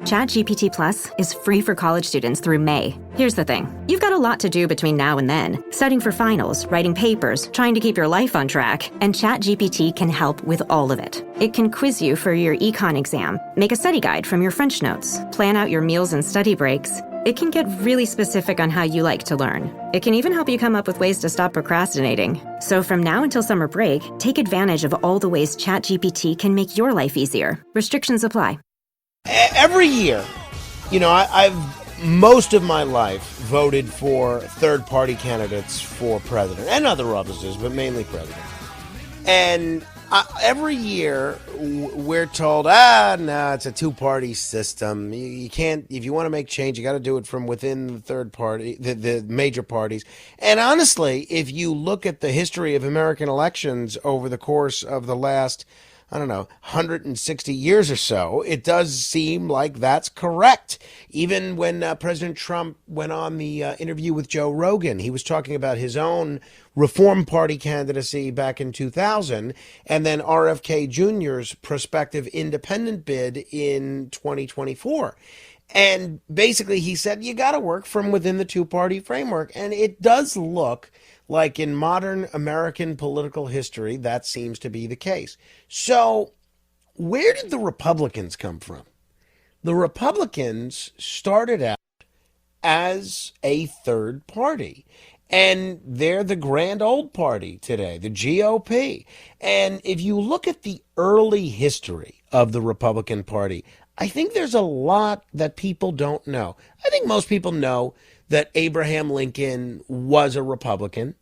ChatGPT Plus is free for college students through May. Here's the thing. You've got a lot to do between now and then. Studying for finals, writing papers, trying to keep your life on track. And ChatGPT can help with all of it. It can quiz you for your econ exam, make a study guide from your French notes, plan out your meals and study breaks. It can get really specific on how you like to learn. It can even help you come up with ways to stop procrastinating. So from now until summer break, take advantage of all the ways ChatGPT can make your life easier. Restrictions apply. Every year, I've most of my life voted for third-party candidates for president and other offices, but mainly president. And every year we're told, no, it's a two-party system. You can't, if you want to make change, you got to do it from within the third party, the major parties. And honestly, if you look at the history of American elections over the course of the last 160 years or so, it does seem like that's correct. Even when President Trump went on the interview with Joe Rogan, he was talking about his own Reform Party candidacy back in 2000, and then RFK Jr.'s prospective independent bid in 2024. And basically he said, you got to work from within the two-party framework. And it does look like in modern American political history, that seems to be the case. So where did the Republicans come from? The Republicans started out as a third party, and they're the grand old party today, the GOP. And if you look at the early history of the Republican Party, I think there's a lot that people don't know. I think most people know that Abraham Lincoln was a Republican.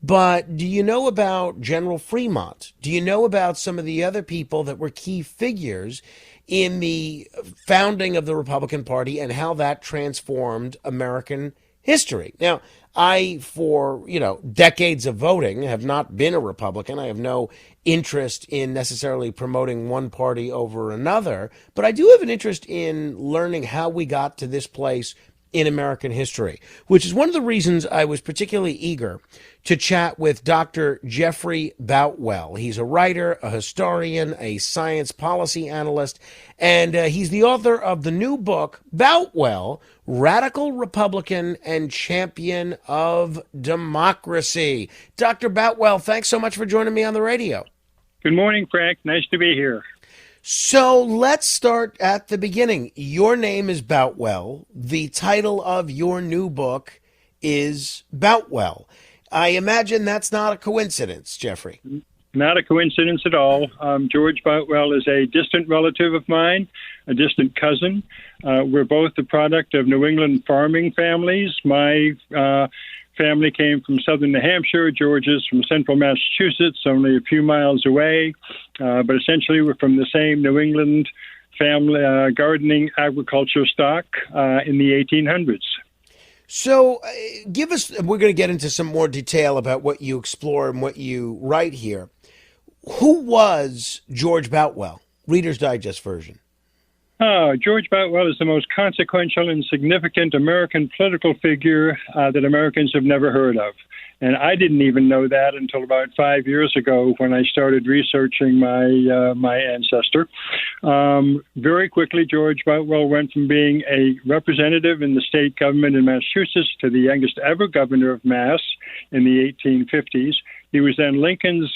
But do you know about General Fremont? Do you know about some of the other people that were key figures in the founding of the Republican Party and how that transformed American history? Now, I, for, decades of voting, have not been a Republican. I have no interest in necessarily promoting one party over another, but I do have an interest in learning how we got to this place in American history, which is one of the reasons I was particularly eager to chat with Dr. Jeffrey Boutwell. He's a writer, a historian, a science policy analyst, and he's the author of the new book, Boutwell, Radical Republican and Champion of Democracy. Dr. Boutwell, thanks so much for joining me on the radio. Good morning, Frank. Nice to be here. So let's start at the beginning. Your name is Boutwell. The title of your new book is Boutwell. I imagine that's not a coincidence, Jeffrey. Not a coincidence at all. George Boutwell is a distant relative of mine, a distant cousin. We're both the product of New England farming families. My family came from southern New Hampshire. George is from central Massachusetts, only a few miles away. But essentially, we're from the same New England family gardening agriculture stock in the 1800s. So give us, we're going to get into some more detail about what you explore and what you write here. Who was George Boutwell? Reader's Digest version. George Boutwell is the most consequential and significant American political figure that Americans have never heard of. And I didn't even know that until about 5 years ago when I started researching my ancestor. Very quickly, George Boutwell went from being a representative in the state government in Massachusetts to the youngest ever governor of Mass in the 1850s. He was then Lincoln's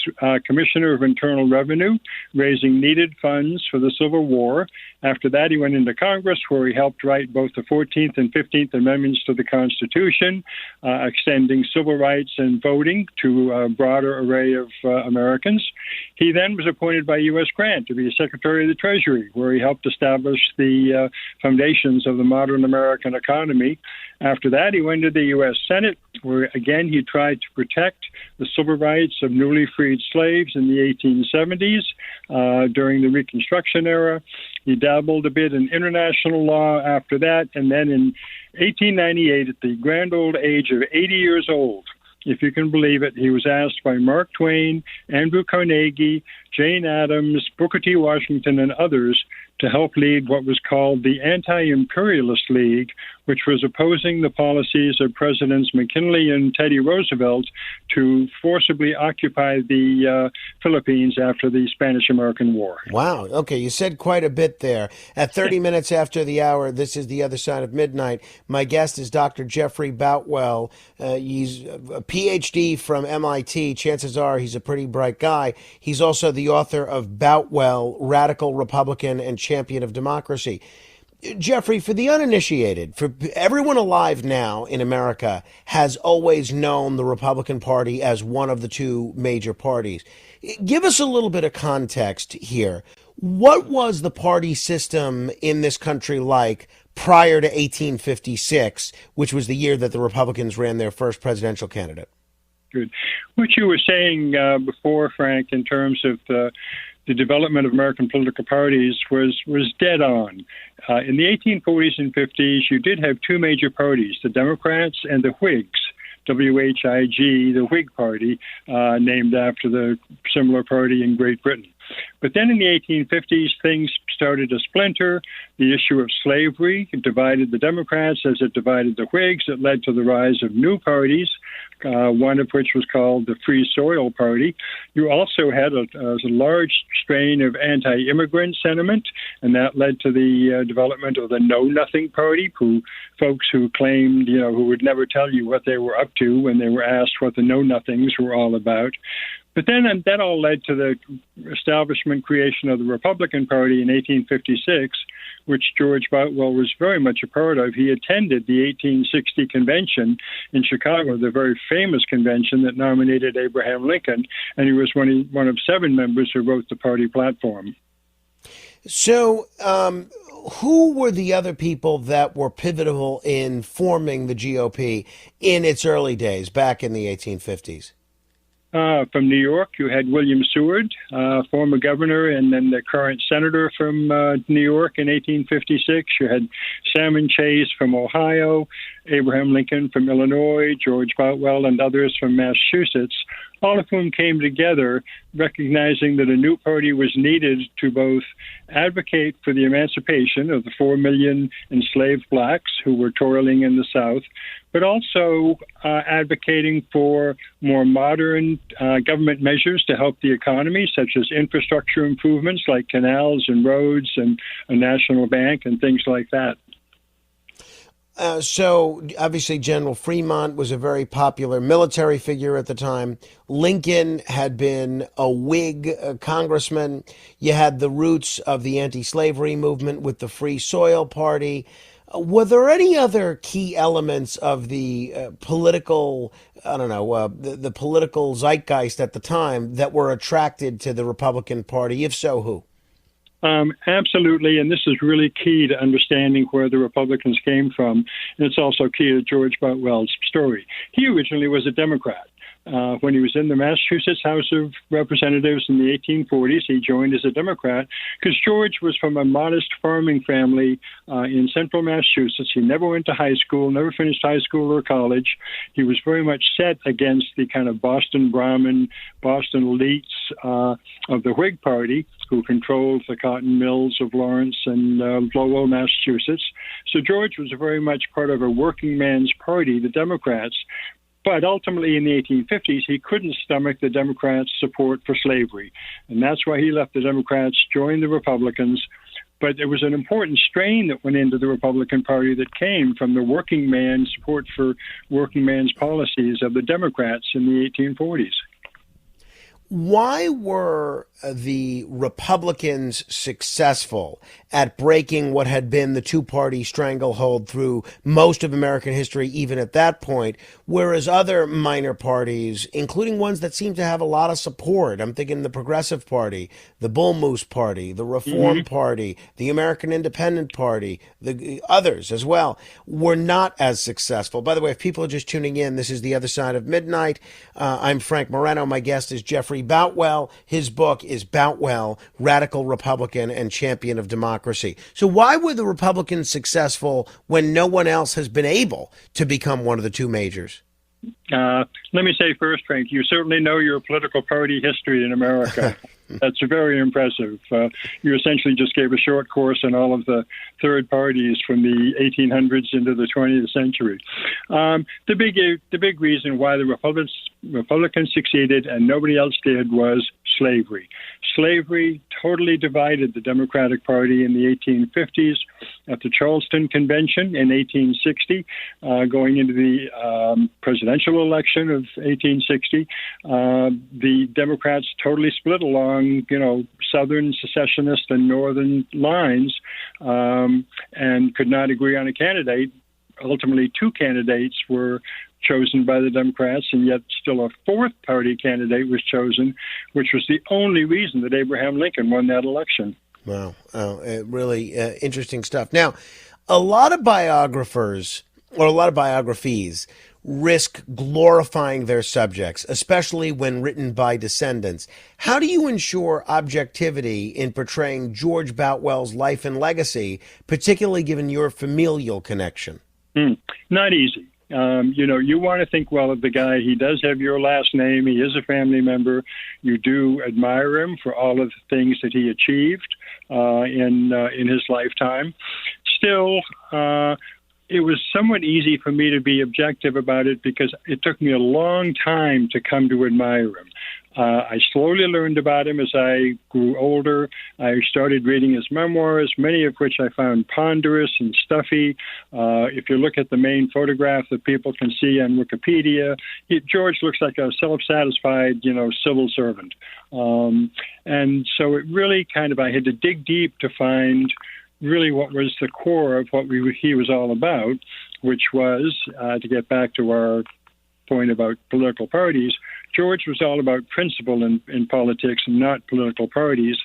Commissioner of Internal Revenue, raising needed funds for the Civil War. After that, he went into Congress, where he helped write both the 14th and 15th Amendments to the Constitution, extending civil rights and voting to a broader array of Americans. He then was appointed by U.S. Grant to be Secretary of the Treasury, where he helped establish the foundations of the modern American economy. After that, he went to the U.S. Senate, where, again, he tried to protect the civil rights of newly freed slaves in the 1870s during the Reconstruction era. He dabbled a bit in international law after that, and then in 1898, at the grand old age of 80 years old, if you can believe it, he was asked by Mark Twain, Andrew Carnegie, Jane Addams, Booker T. Washington, and others to help lead what was called the Anti-Imperialist League, which was opposing the policies of Presidents McKinley and Teddy Roosevelt to forcibly occupy the Philippines after the Spanish-American War. Wow. Okay, you said quite a bit there. At 30 minutes after the hour, this is The Other Side of Midnight. My guest is Dr. Jeffrey Boutwell. He's a PhD from MIT. Chances are he's a pretty bright guy. He's also the author of Boutwell, Radical Republican and Champion of Democracy. Jeffrey, for the uninitiated, for everyone alive now in America has always known the Republican Party as one of the two major parties. Give us a little bit of context here. What was the party system in this country like prior to 1856, which was the year that the Republicans ran their first presidential candidate? Good. What you were saying before, Frank, in terms of the development of American political parties was dead on. In the 1840s and 50s, you did have two major parties, the Democrats and the Whigs, W-H-I-G, the Whig Party, named after the similar party in Great Britain. But then in the 1850s, things started to splinter. The issue of slavery divided the Democrats as it divided the Whigs. It led to the rise of new parties, one of which was called the Free Soil Party. You also had a large strain of anti-immigrant sentiment, and that led to the development of the Know Nothing Party, folks who claimed, who would never tell you what they were up to when they were asked what the Know Nothings were all about. But then that all led to the establishment creation of the Republican Party in 1856, which George Boutwell was very much a part of. He attended the 1860 convention in Chicago, the very famous convention that nominated Abraham Lincoln, and he was one of 7 members who wrote the party platform. So, who were the other people that were pivotal in forming the GOP in its early days, back in the 1850s? From New York, you had William Seward, former governor, and then the current senator from New York in 1856. You had Salmon Chase from Ohio, Abraham Lincoln from Illinois, George Boutwell, and others from Massachusetts, all of whom came together recognizing that a new party was needed to both advocate for the emancipation of the 4 million enslaved blacks who were toiling in the South, but also advocating for more modern government measures to help the economy, such as infrastructure improvements like canals and roads and a national bank and things like that. So obviously General Fremont was a very popular military figure at the time. Lincoln had been a Whig congressman. You had the roots of the anti-slavery movement with the Free Soil Party. Were there any other key elements of the political, the political zeitgeist at the time that were attracted to the Republican Party? If so, who? Absolutely, and this is really key to understanding where the Republicans came from, and it's also key to George Boutwell's story. He originally was a Democrat. When he was in the Massachusetts House of Representatives in the 1840s, he joined as a Democrat because George was from a modest farming family in central Massachusetts. He never went to high school, never finished high school or college. He was very much set against the kind of Boston Brahmin, Boston elites of the Whig Party, who controlled the cotton mills of Lawrence and Lowell, Massachusetts. So George was very much part of a working man's party, the Democrats. But ultimately, in the 1850s, he couldn't stomach the Democrats' support for slavery. And that's why he left the Democrats, joined the Republicans. But there was an important strain that went into the Republican Party that came from the working man support for working man's policies of the Democrats in the 1840s. Why were the Republicans successful at breaking what had been the two-party stranglehold through most of American history, even at that point, whereas other minor parties, including ones that seem to have a lot of support, I'm thinking the Progressive Party, the Bull Moose Party, the Reform Party, the American Independent Party, the others as well, were not as successful. By the way, if people are just tuning in, this is The Other Side of Midnight. I'm Frank Moreno. My guest is Jeffrey Boutwell. His book is Boutwell, Radical Republican and Champion of Democracy. So why were the Republicans successful when no one else has been able to become one of the two majors? Let me say first, Frank, you certainly know your political party history in America. That's very impressive. You essentially just gave a short course on all of the third parties from the 1800s into the 20th century. The big reason why the Republicans succeeded and nobody else did was slavery. Slavery totally divided the Democratic Party in the 1850s at the Charleston Convention in 1860, going into the presidential election of 1860. The Democrats totally split along, Southern secessionist and Northern lines, and could not agree on a candidate. Ultimately, two candidates were chosen by the Democrats, and yet still a fourth party candidate was chosen, which was the only reason that Abraham Lincoln won that election. Wow. Really interesting stuff. Now, a lot of biographers or a lot of biographies risk glorifying their subjects, especially when written by descendants. How do you ensure objectivity in portraying George Boutwell's life and legacy, particularly given your familial connection? Not easy. You want to think well of the guy. He does have your last name. He is a family member. You do admire him for all of the things that he achieved in his lifetime. Still, it was somewhat easy for me to be objective about it because it took me a long time to come to admire him. I slowly learned about him as I grew older. I started reading his memoirs, many of which I found ponderous and stuffy. If you look at the main photograph that people can see on Wikipedia, George looks like a self-satisfied, civil servant. And so it really I had to dig deep to find really what was the core of what he was all about, which was, to get back to our point about political parties, George was all about principle in politics and not political parties,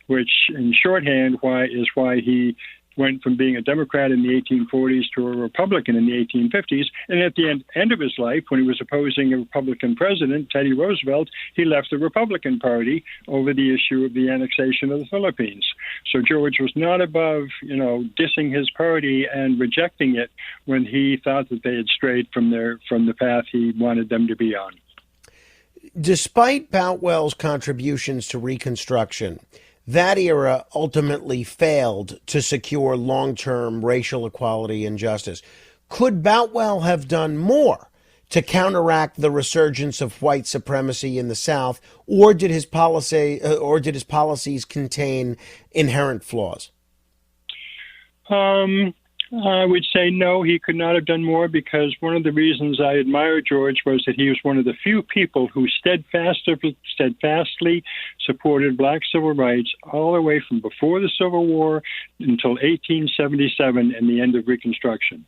which in shorthand is why he went from being a Democrat in the 1840s to a Republican in the 1850s. And at the end of his life, when he was opposing a Republican president, Teddy Roosevelt, he left the Republican Party over the issue of the annexation of the Philippines. So George was not above, dissing his party and rejecting it when he thought that they had strayed from the path he wanted them to be on. Despite Boutwell's contributions to Reconstruction, that era ultimately failed to secure long-term racial equality and justice. Could Boutwell have done more to counteract the resurgence of white supremacy in the South, or did his policies contain inherent flaws? I would say no, he could not have done more, because one of the reasons I admire George was that he was one of the few people who steadfastly supported black civil rights all the way from before the Civil War until 1877 and the end of Reconstruction.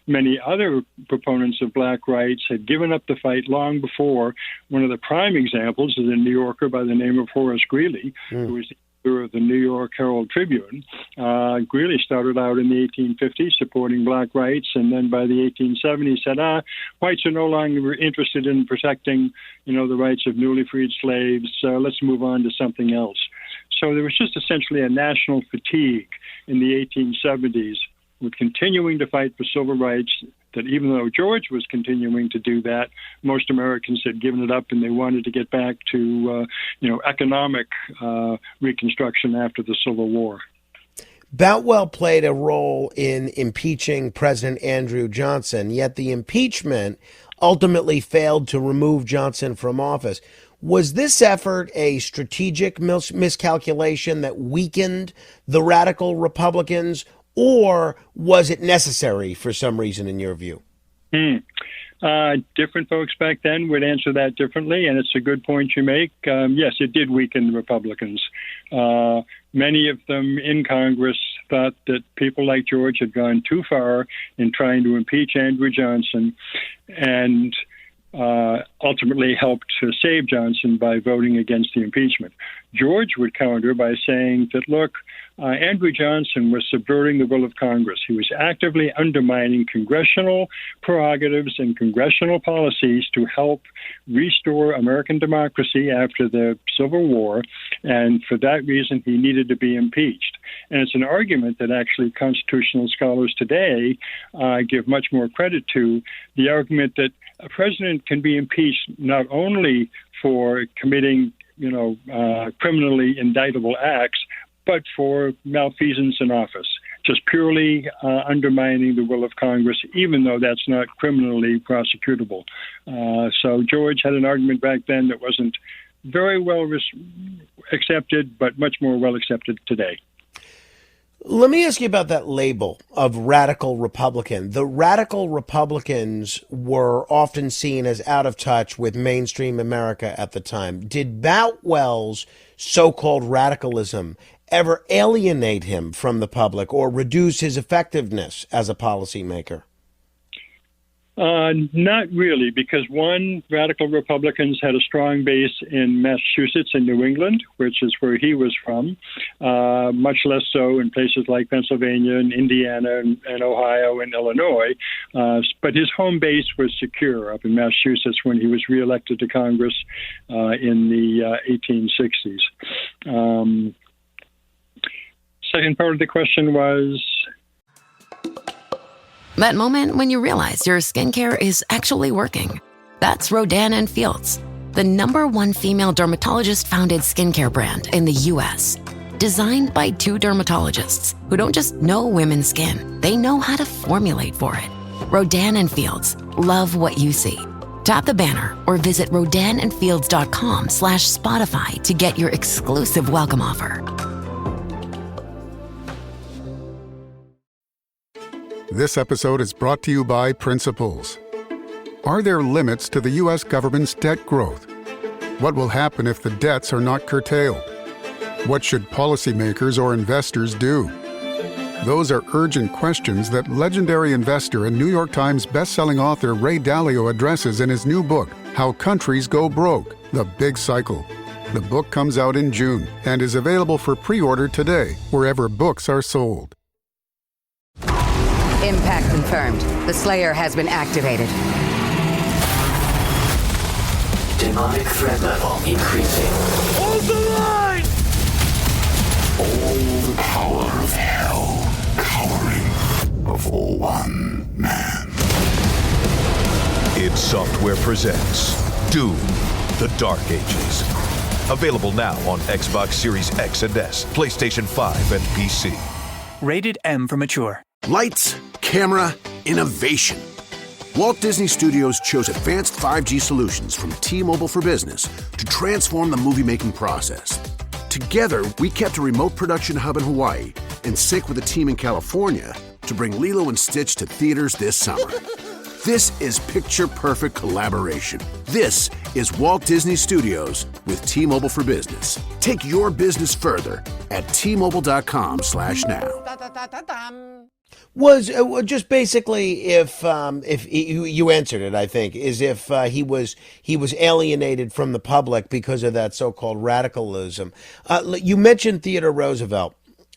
Many other proponents of black rights had given up the fight long before. One of the prime examples is a New Yorker by the name of Horace Greeley, who was of the New York Herald Tribune. Greeley started out in the 1850s supporting black rights, and then by the 1870s said, whites are no longer interested in protecting, the rights of newly freed slaves. Let's move on to something else. So there was just essentially a national fatigue in the 1870s with continuing to fight for civil rights, that even though George was continuing to do that, most Americans had given it up and they wanted to get back to, economic reconstruction after the Civil War. Boutwell played a role in impeaching President Andrew Johnson, yet the impeachment ultimately failed to remove Johnson from office. Was this effort a strategic miscalculation that weakened the radical Republicans, or was it necessary for some reason in your view? Different folks back then would answer that differently, and it's a good point you make. Yes, it did weaken the Republicans. Many of them in Congress thought that people like George had gone too far in trying to impeach Andrew Johnson, and ultimately helped to save Johnson by voting against the impeachment. George would counter by saying that, look, Andrew Johnson was subverting the will of Congress. He was actively undermining congressional prerogatives and congressional policies to help restore American democracy after the Civil War, and for that reason he needed to be impeached. And it's an argument that actually constitutional scholars today give much more credit to, the argument that a president can be impeached not only for committing, criminally indictable acts, but for malfeasance in office, just purely undermining the will of Congress, even though that's not criminally prosecutable. So George had an argument back then that wasn't very well accepted, but much more well accepted today. Let me ask you about that label of radical Republican. The radical Republicans were often seen as out of touch with mainstream America at the time. Did Boutwell's so-called radicalism ever alienate him from the public or reduce his effectiveness as a policymaker? Not really, because one, radical Republicans had a strong base in Massachusetts and New England, which is where he was from, much less so in places like Pennsylvania and Indiana and Ohio and Illinois. But his home base was secure up in Massachusetts when he was reelected to Congress in the 1860s. Second part of the question was... That moment when you realize your skincare is actually working. That's Rodan & Fields, the #1 female dermatologist-founded skincare brand in the U.S. Designed by 2 dermatologists who don't just know women's skin, they know how to formulate for it. Rodan & Fields, love what you see. Tap the banner or visit rodanandfields.com/Spotify to get your exclusive welcome offer. This episode is brought to you by Principles. Are there limits to the U.S. government's debt growth? What will happen if the debts are not curtailed? What should policymakers or investors do? Those are urgent questions that legendary investor and New York Times bestselling author Ray Dalio addresses in his new book, How Countries Go Broke: The Big Cycle. The book comes out in June and is available for pre-order today, wherever books are sold. Impact confirmed. The Slayer has been activated. Demonic threat level increasing. Hold the line! All the power of hell cowering before one man. id Software presents Doom: The Dark Ages. Available now on Xbox Series X and S, PlayStation 5, and PC. Rated M for mature. Lights, camera, innovation. Walt Disney Studios chose advanced 5G solutions from T-Mobile for Business to transform the movie-making process. Together, we kept a remote production hub in Hawaii in sync with a team in California to bring Lilo and Stitch to theaters this summer. This is picture-perfect collaboration. This is Walt Disney Studios with T-Mobile for Business. Take your business further at T-Mobile.com/now. Was just basically if you answered it, I think, is if he was alienated from the public because of that so-called radicalism. You mentioned Theodore Roosevelt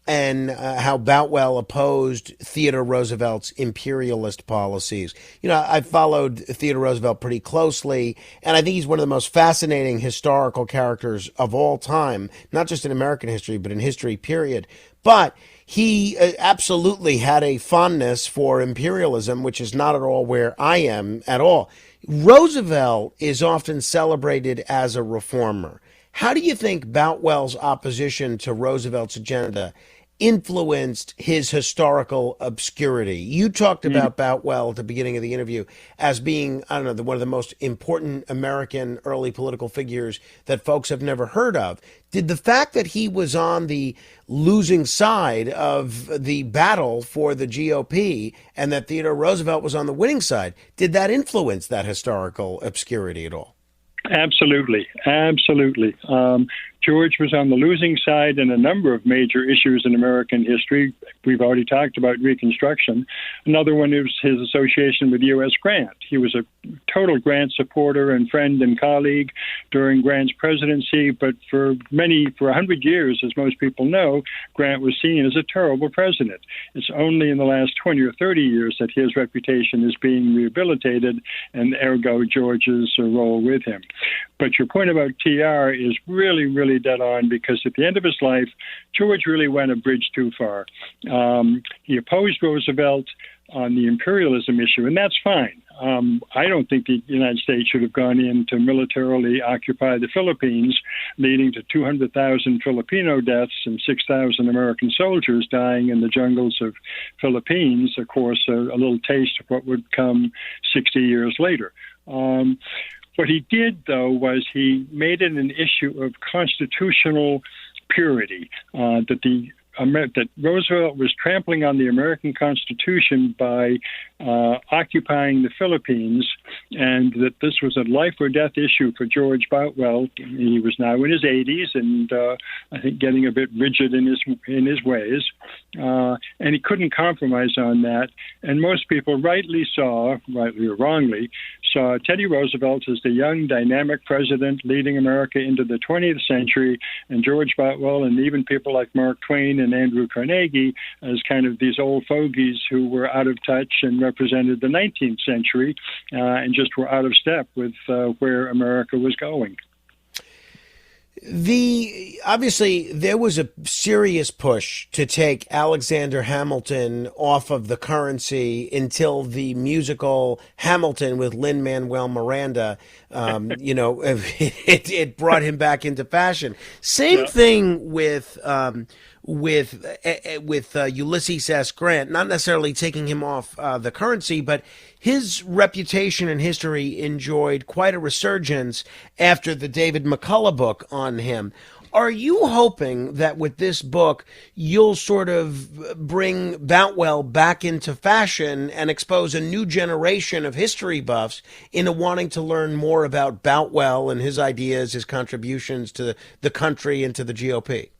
and how Boutwell opposed Theodore Roosevelt's imperialist policies. You know, I followed Theodore Roosevelt pretty closely, and I think he's one of the most fascinating historical characters of all time, not just in American history, but in history, period. But he absolutely had a fondness for imperialism, which is not at all where I am at all. Roosevelt is often celebrated as a reformer. How do you think Boutwell's opposition to Roosevelt's agenda influenced his historical obscurity? You talked about Boutwell at the beginning of the interview as being, I don't know, one of the most important American early political figures that folks have never heard of. Did the fact that he was on the losing side of the battle for the GOP and that Theodore Roosevelt was on the winning side, did that influence that historical obscurity at all? Absolutely. Absolutely. George was on the losing side in a number of major issues in American history. We've already talked about Reconstruction. Another one is his association with U.S. Grant. He was a total Grant supporter and friend and colleague during Grant's presidency, but for 100 years, as most people know, Grant was seen as a terrible president. It's only in the last 20 or 30 years that his reputation is being rehabilitated, and ergo George's role with him. But your point about TR is really, really dead on, because at the end of his life, George really went a bridge too far. He opposed Roosevelt on the imperialism issue, and that's fine. I don't think the United States should have gone in to militarily occupy the Philippines, leading to 200,000 Filipino deaths and 6,000 American soldiers dying in the jungles of Philippines. Of course, a little taste of what would come 60 years later. What he did, though, was he made it an issue of constitutional purity, that Roosevelt was trampling on the American Constitution by occupying the Philippines, and that this was a life or death issue for George Boutwell. He was now in his 80s and I think getting a bit rigid in his ways, and he couldn't compromise on that. And most people rightly or wrongly, saw Teddy Roosevelt as the young, dynamic president leading America into the 20th century, and George Boutwell and even people like Mark Twain and Andrew Carnegie as kind of these old fogies who were out of touch and represented the 19th century and just were out of step with where America was going. Obviously, there was a serious push to take Alexander Hamilton off of the currency until the musical Hamilton with Lin-Manuel Miranda, it brought him back into fashion. Same thing with Ulysses S. Grant, not necessarily taking him off the currency, but his reputation and history enjoyed quite a resurgence after the David McCullough book on him. Are you hoping that with this book, you'll sort of bring Boutwell back into fashion and expose a new generation of history buffs into wanting to learn more about Boutwell and his ideas, his contributions to the country and to the GOP?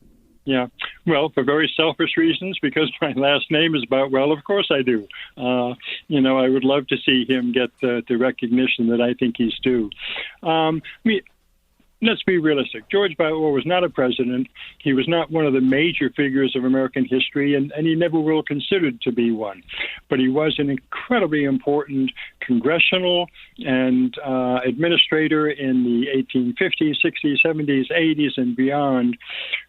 Yeah, well, for very selfish reasons, because my last name is Boutwell, of course I do. I would love to see him get the recognition that I think he's due. Let's be realistic. George Boutwell was not a president. He was not one of the major figures of American history, and he never will considered to be one. But he was an incredibly important congressional and administrator in the 1850s, 60s, 70s, 80s, and beyond,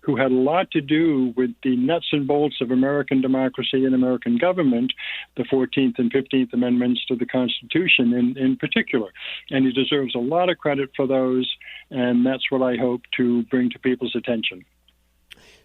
who had a lot to do with the nuts and bolts of American democracy and American government, the 14th and 15th Amendments to the Constitution in particular. And he deserves a lot of credit for those, and that's what I hope to bring to people's attention.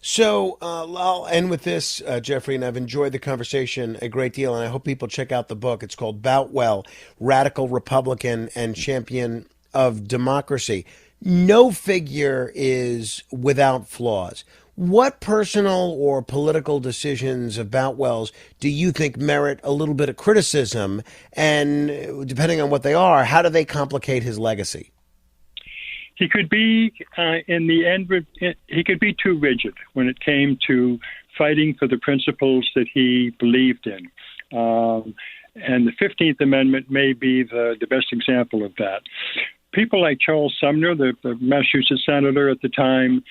So I'll end with this, Jeffrey, and I've enjoyed the conversation a great deal, and I hope people check out the book. It's called Boutwell, Radical Republican and Champion of Democracy. No figure is without flaws. What personal or political decisions of Boutwell's do you think merit a little bit of criticism? And depending on what they are, how do they complicate his legacy? He could be, in the end, he could be too rigid when it came to fighting for the principles that he believed in. And the 15th Amendment may be the best example of that. People like Charles Sumner, the Massachusetts senator at the time,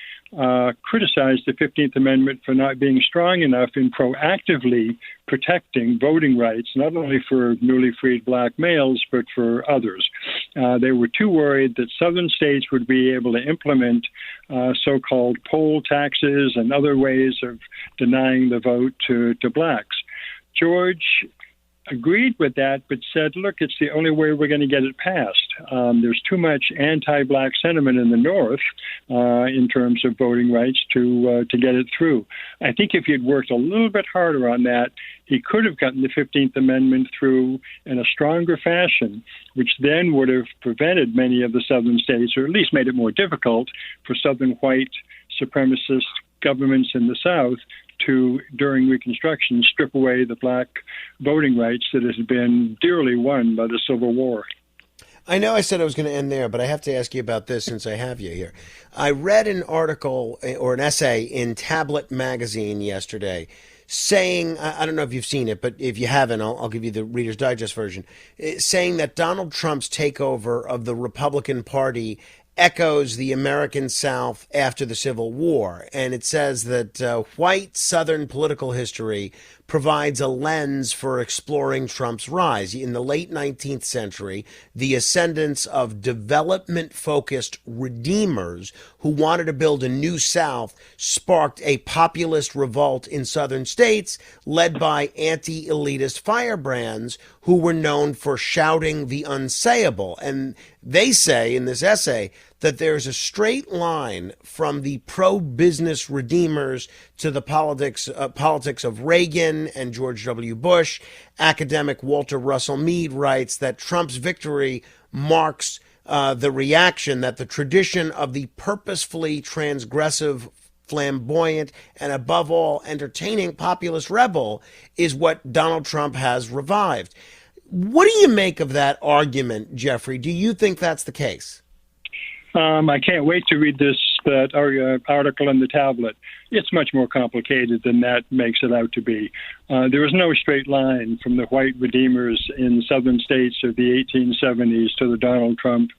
criticized the 15th Amendment for not being strong enough in proactively protecting voting rights, not only for newly freed black males, but for others. They were too worried that southern states would be able to implement so-called poll taxes and other ways of denying the vote to blacks. George agreed with that, but said, look, it's the only way we're going to get it passed. There's too much anti-black sentiment in the North in terms of voting rights to get it through. I think if he had worked a little bit harder on that, he could have gotten the 15th Amendment through in a stronger fashion, which then would have prevented many of the southern states, or at least made it more difficult for southern white supremacist governments in the South to, during Reconstruction, strip away the black voting rights that had been dearly won by the Civil War. I know I said I was going to end there, but I have to ask you about this since I have you here. I read an article or an essay in Tablet magazine yesterday saying, I don't know if you've seen it, but if you haven't, I'll give you the Reader's Digest version, saying that Donald Trump's takeover of the Republican Party echoes the American South after the Civil War. And it says that white Southern political history provides a lens for exploring Trump's rise. In the late 19th century, the ascendance of development-focused redeemers who wanted to build a new South sparked a populist revolt in southern states led by anti-elitist firebrands who were known for shouting the unsayable. And they say in this essay that there's a straight line from the pro-business redeemers to the politics of Reagan and George W. Bush. Academic Walter Russell Mead writes that Trump's victory marks the reaction that the tradition of the purposefully transgressive, flamboyant, and above all, entertaining populist rebel is what Donald Trump has revived. What do you make of that argument, Jeffrey? Do you think that's the case? I can't wait to read that article in the tablet. It's much more complicated than that makes it out to be. There is no straight line from the white redeemers in southern states of the 1870s to the Donald Trump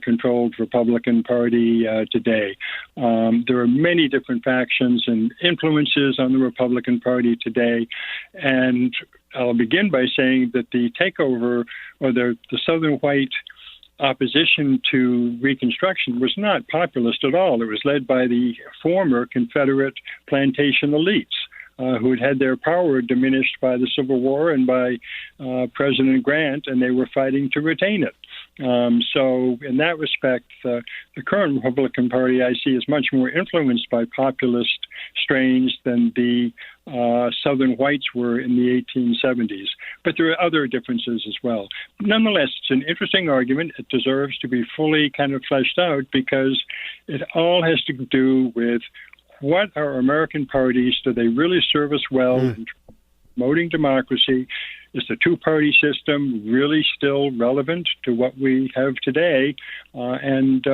controlled Republican Party today. There are many different factions and influences on the Republican Party today. And I'll begin by saying that the takeover or the southern white opposition to Reconstruction was not populist at all. It was led by the former Confederate plantation elites who had had their power diminished by the Civil War and by President Grant, and they were fighting to retain it. So in that respect, the current Republican Party I see is much more influenced by populist strains than the Southern whites were in the 1870s. But there are other differences as well. Nonetheless, it's an interesting argument. It deserves to be fully kind of fleshed out because it all has to do with what are American parties? Do they really serve us well in promoting democracy? Is the two-party system really still relevant to what we have today? And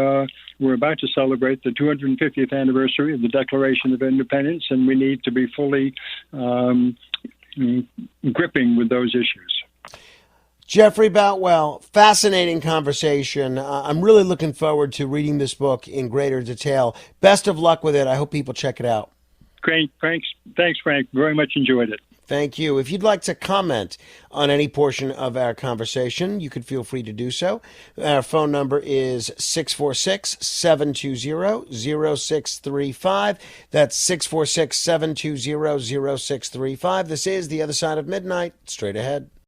we're about to celebrate the 250th anniversary of the Declaration of Independence, and we need to be fully gripping with those issues. Jeffrey Boutwell, fascinating conversation. I'm really looking forward to reading this book in greater detail. Best of luck with it. I hope people check it out. Great. Thanks, Frank. Very much enjoyed it. Thank you. If you'd like to comment on any portion of our conversation, you could feel free to do so. Our phone number is 646-720-0635. That's 646-720-0635. This is The Other Side of Midnight. Straight ahead.